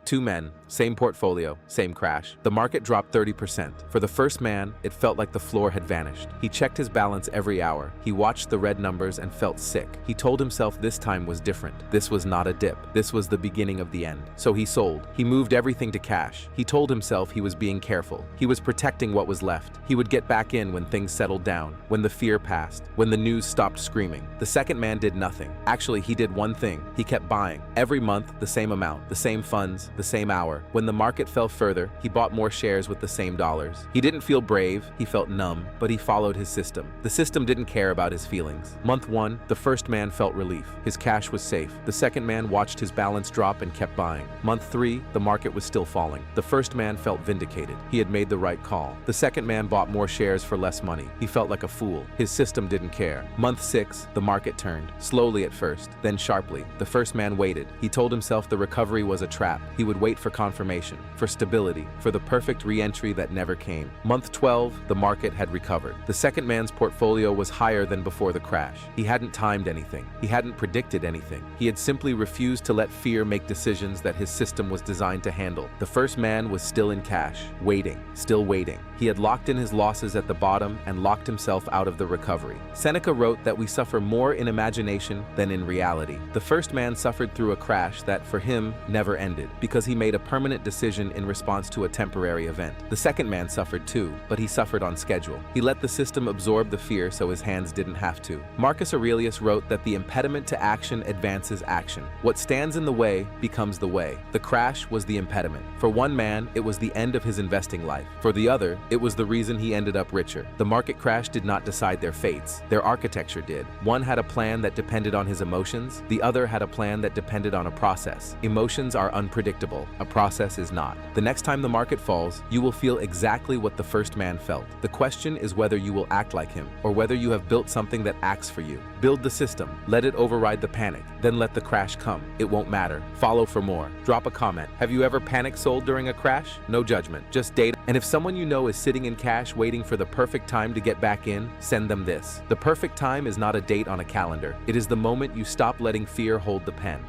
Two men, same portfolio, same crash. The market dropped 30%. For the first man, it felt like the floor had vanished. He checked his balance every hour. He watched the red numbers and felt sick. He told himself this time was different. This was not a dip. This was the beginning of the end. So he sold. He moved everything to cash. He told himself he was being careful. He was protecting what was left. He would get back in when things settled down, when the fear passed, when the news stopped screaming. The second man did nothing. Actually, he did one thing. He kept buying. Every month, the same amount, the same funds, the same hour. When the market fell further, he bought more shares with the same dollars. He didn't feel brave, he felt numb, but he followed his system. The system didn't care about his feelings. Month 1, the first man felt relief. His cash was safe. The second man watched his balance drop and kept buying. Month 3, the market was still falling. The first man felt vindicated. He had made the right call. The second man bought more shares for less money. He felt like a fool. His system didn't care. Month 6, the market turned. Slowly at first, then sharply. The first man waited. He told himself the recovery was a trap. He would wait for confirmation, for stability, for the perfect re-entry that never came. Month 12, the market had recovered. The second man's portfolio was higher than before the crash. He hadn't timed anything. He hadn't predicted anything. He had simply refused to let fear make decisions that his system was designed to handle. The first man was still in cash, waiting, still waiting. He had locked in his losses at the bottom and locked himself out of the recovery. Seneca wrote that we suffer more in imagination than in reality. The first man suffered through a crash that, for him, never ended, because he made a permanent decision in response to a temporary event. The second man suffered too, but he suffered on schedule. He let the system absorb the fear so his hands didn't have to. Marcus Aurelius wrote that the impediment to action advances action. What stands in the way becomes the way. The crash was the impediment. For one man, it was the end of his investing life. For the other, it was the reason he ended up richer. The market crash did not decide their fates. Their architecture did. One had a plan that depended on his emotions. The other had a plan that depended on a process. Emotions are unpredictable. A process is not. The next time the market falls, you will feel exactly what the first man felt. The question is whether you will act like him, or whether you have built something that acts for you. Build the system. Let it override the panic. Then let the crash come. It won't matter. Follow for more. Drop a comment. Have you ever panic sold during a crash? No judgment, just data. And if someone you know is sitting in cash waiting for the perfect time to get back in, send them this. The perfect time is not a date on a calendar. It is the moment you stop letting fear hold the pen.